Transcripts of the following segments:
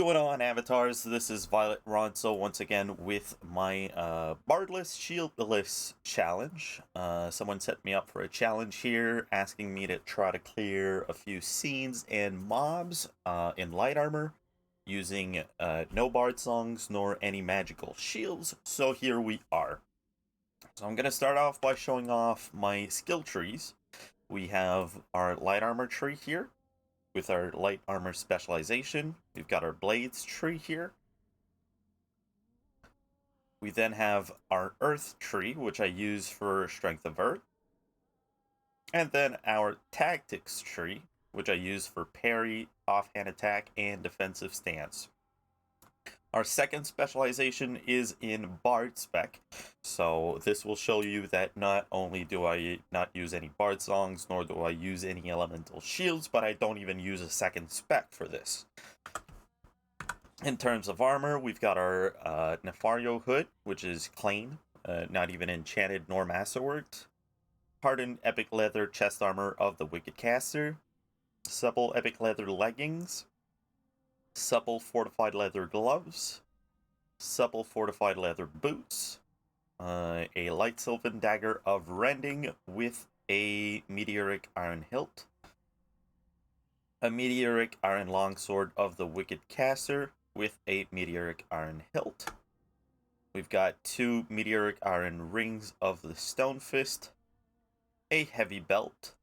going on, avatars? This is Violet Ronso once again with my Bardless Shieldless challenge. Someone set me up for a challenge here, asking me to try to clear a few scenes and mobs in light armor using no bard songs nor any magical shields. So here we are. So I'm going to start off by showing off my skill trees. We have our light armor tree here with our light armor specialization. We've got our blades tree here. We then have our earth tree, which I use for strength of earth. And then our tactics tree, which I use for parry, offhand attack, and defensive stance. Our second specialization is in Bard spec, so this will show you that not only do I not use any Bard songs, nor do I use any elemental shields, but I don't even use a second spec for this. In terms of armor, we've got our Nefario hood, which is clean, not even enchanted nor masterworked. Hardened epic leather chest armor of the Wicked Caster. Supple epic leather leggings. Supple fortified leather gloves, supple fortified leather boots, a light sylvan dagger of rending with a meteoric iron hilt, a meteoric iron longsword of the Wicked Caster with a meteoric iron hilt. We've got 2 meteoric iron rings of the Stone Fist, a heavy belt,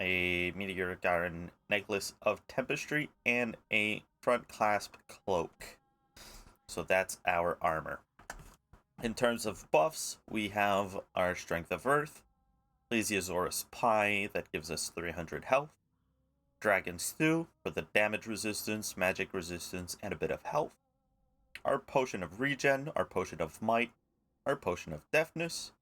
a meteoric iron necklace of Tempestry, and a front clasp cloak. So that's our armor. In terms of buffs, we have our Strength of Earth, Plesiosaurus Pie that gives us 300 health, Dragon Stew for the damage resistance, magic resistance, and a bit of health, our Potion of Regen, our Potion of Might, our Potion of Deafness,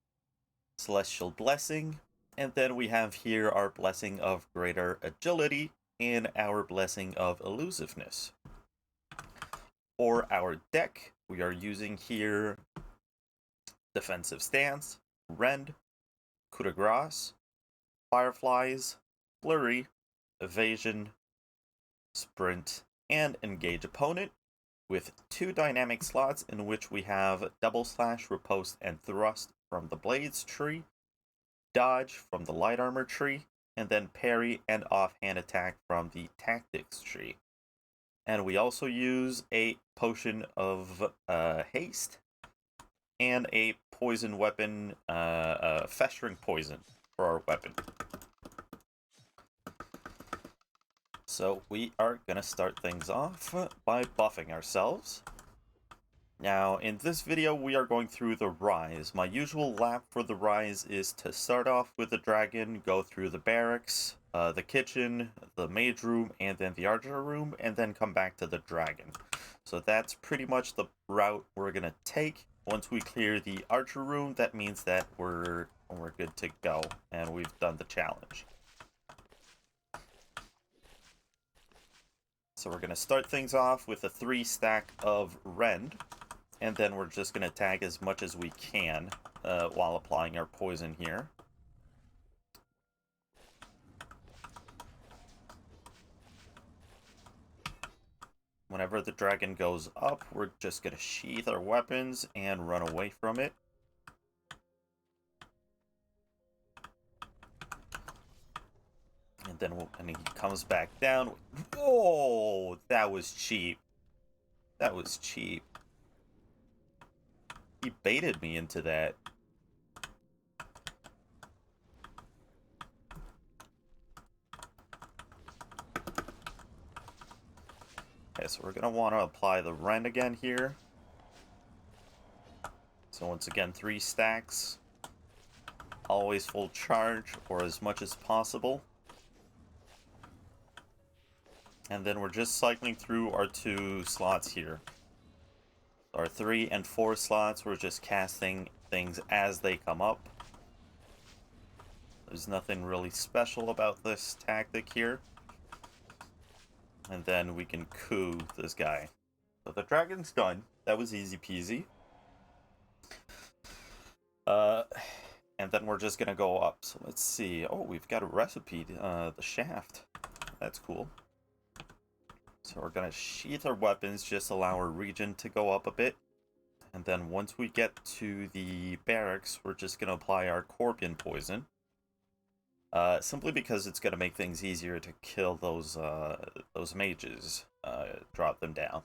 Celestial Blessing, and then we have here our Blessing of Greater Agility and our Blessing of Elusiveness. For our deck, we are using here Defensive Stance, Rend, Coup de Grace, Fireflies, Flurry, Evasion, Sprint, and Engage Opponent, with 2 dynamic slots in which we have Double Slash, Riposte, and Thrust from the Blades tree, Dodge from the light armor tree, and then parry and offhand attack from the tactics tree. And we also use a potion of haste and a poison weapon, festering poison for our weapon. So we are gonna start things off by buffing ourselves. Now, in this video, we are going through the Rise. My usual lap for the Rise is to start off with the dragon, go through the barracks, the kitchen, the mage room, and then the archer room, and then come back to the dragon. So that's pretty much the route we're gonna take. Once we clear the archer room, that means that we're good to go, and we've done the challenge. So we're gonna start things off with a 3 stack of Rend. And then we're just going to tag as much as we can while applying our poison here. Whenever the dragon goes up, we're just going to sheath our weapons and run away from it. And then when he comes back down... Whoa! That was cheap. That was cheap. He baited me into that. Okay, so we're going to want to apply the Rend again here. So once again, 3 stacks. Always full charge, or as much as possible. And then we're just cycling through our 2 slots here. Our 3 and 4 slots, we're just casting things as they come up. There's nothing really special about this tactic here. And then we can coup this guy. So the dragon's done. That was easy peasy. And then we're just gonna go up. So let's see. Oh, we've got a recipe, the shaft. That's cool. So we're gonna sheath our weapons, just allow our region to go up a bit. And then once we get to the barracks, we're just gonna apply our Scorpion Poison. Simply because it's gonna make things easier to kill those mages, drop them down.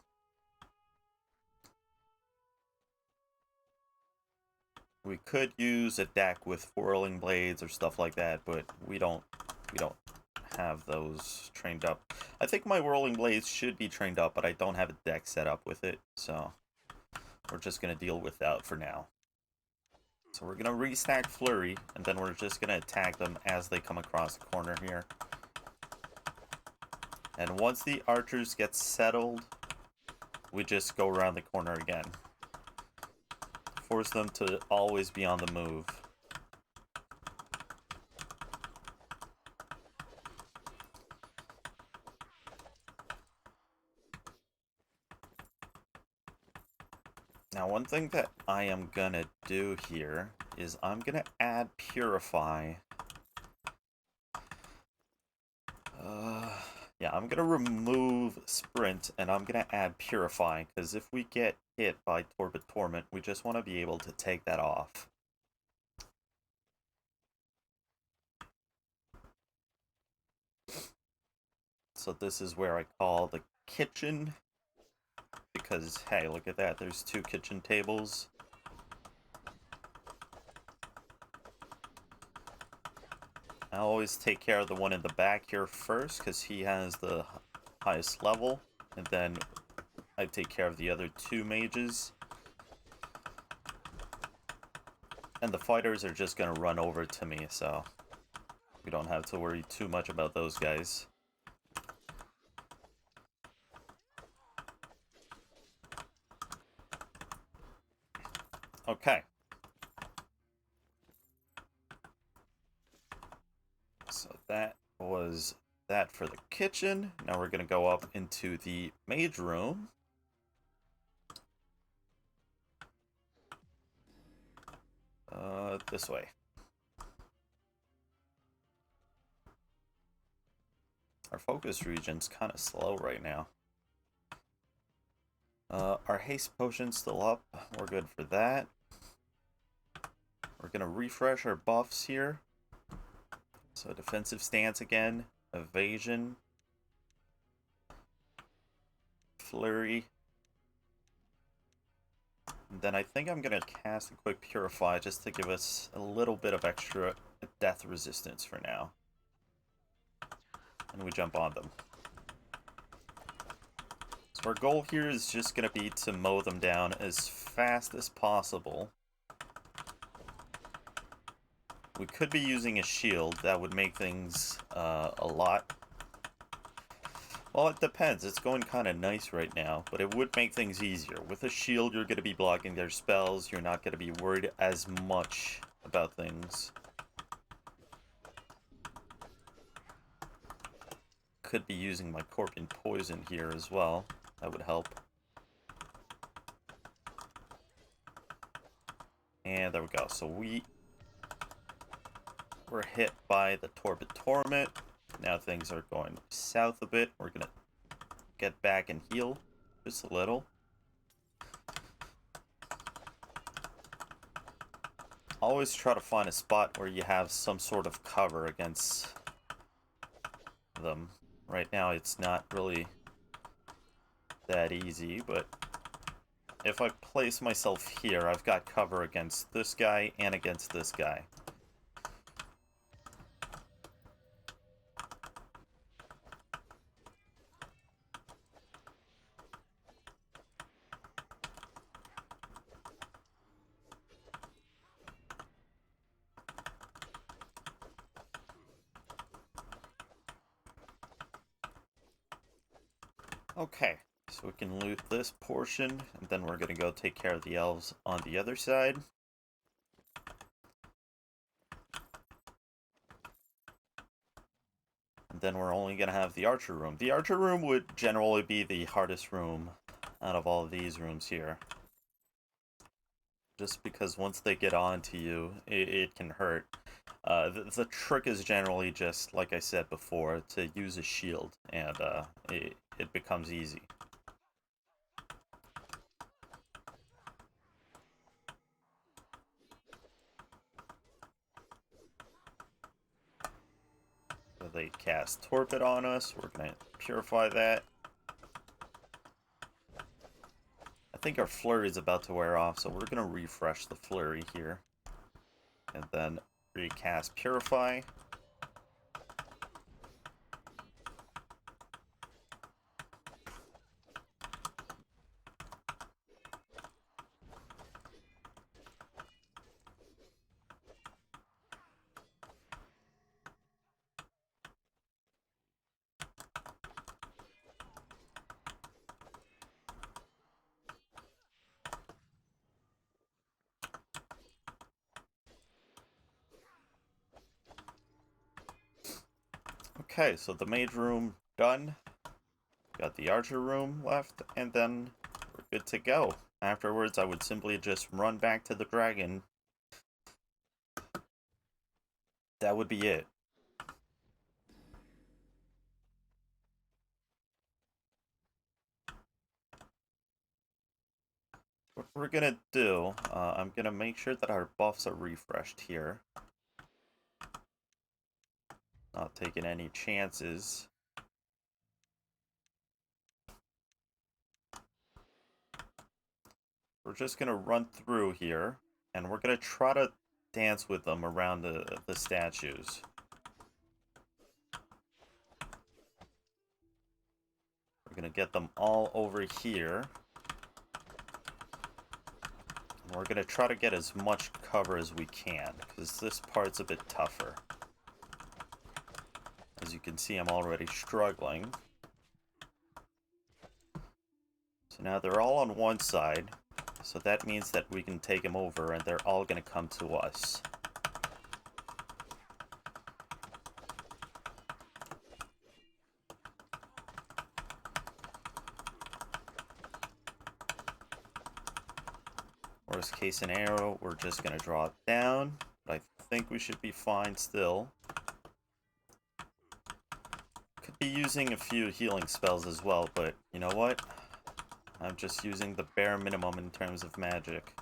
We could use a deck with whirling blades or stuff like that, but we don't have those trained up. I think my whirling blades should be trained up, but I don't have a deck set up with it, so we're just gonna deal with that for now. So we're gonna restack Flurry, and then we're just gonna attack them as they come across the corner here. And once the archers get settled, we just go around the corner again. Force them to always be on the move. Now, one thing that I am gonna do here is I'm gonna add Purify. Yeah, I'm gonna remove Sprint and I'm gonna add Purify, because if we get hit by Torpid Torment, we just want to be able to take that off. So this is where I call the kitchen, because hey, look at that, there's 2 kitchen tables. I always take care of the one in the back here first, because he has the highest level, and then I take care of the other 2 mages. And the fighters are just gonna run over to me, so we don't have to worry too much about those guys. Okay. So that was that for the kitchen. Now we're gonna go up into the mage room. This way. Our focus region's kind of slow right now. Our haste potion's still up. We're good for that. We're gonna refresh our buffs here. So defensive stance again, evasion, flurry. And then I think I'm gonna cast a quick purify just to give us a little bit of extra death resistance for now. And we jump on them. So our goal here is just gonna be to mow them down as fast as possible. We could be using a shield. That would make things a lot. Well, it depends. It's going kind of nice right now, but it would make things easier. With a shield, you're going to be blocking their spells. You're not going to be worried as much about things. Could be using my Scorpion Poison here as well. That would help. And there we go. So we're hit by the Torpid Torment. Now things are going south a bit. We're gonna get back and heal just a little. Always try to find a spot where you have some sort of cover against them. Right now it's not really that easy, but if I place myself here, I've got cover against this guy and against this guy. Okay, so we can loot this portion, and then we're gonna go take care of the elves on the other side. And then we're only gonna have the archer room. The archer room would generally be the hardest room out of all of these rooms here. Just because once they get onto you, it can hurt. The trick is generally just, like I said before, to use a shield, and it becomes easy. So they cast Torpid on us. We're going to purify that. I think our flurry is about to wear off, so we're going to refresh the flurry here. And then recast Purify. Okay, so the mage room done. Got the archer room left, and then we're good to go. Afterwards, I would simply just run back to the dragon. That would be it. What we're gonna do, I'm gonna make sure that our buffs are refreshed here. Not taking any chances. We're just gonna run through here, and we're gonna try to dance with them around the statues. We're gonna get them all over here. And we're gonna try to get as much cover as we can, because this part's a bit tougher. As you can see, I'm already struggling. So now they're all on one side, so that means that we can take them over, and they're all gonna come to us. Worst case scenario, we're just gonna draw it down, but I think we should be fine still. Could be using a few healing spells as well, but you know what? I'm just using the bare minimum in terms of magic.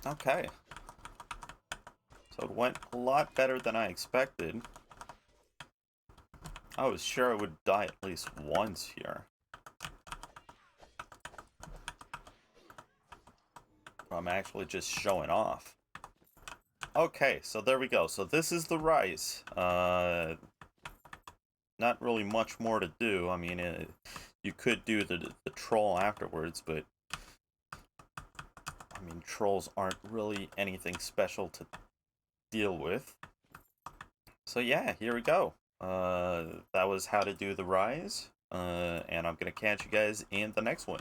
Okay. So it went a lot better than I expected. I was sure I would die at least once here. I'm actually just showing off. Okay, so there we go. So this is the rise. Not really much more to do. I mean, you could do the troll afterwards, but I mean, trolls aren't really anything special to deal with. So yeah, here we go. That was how to do the rise. And I'm gonna catch you guys in the next one.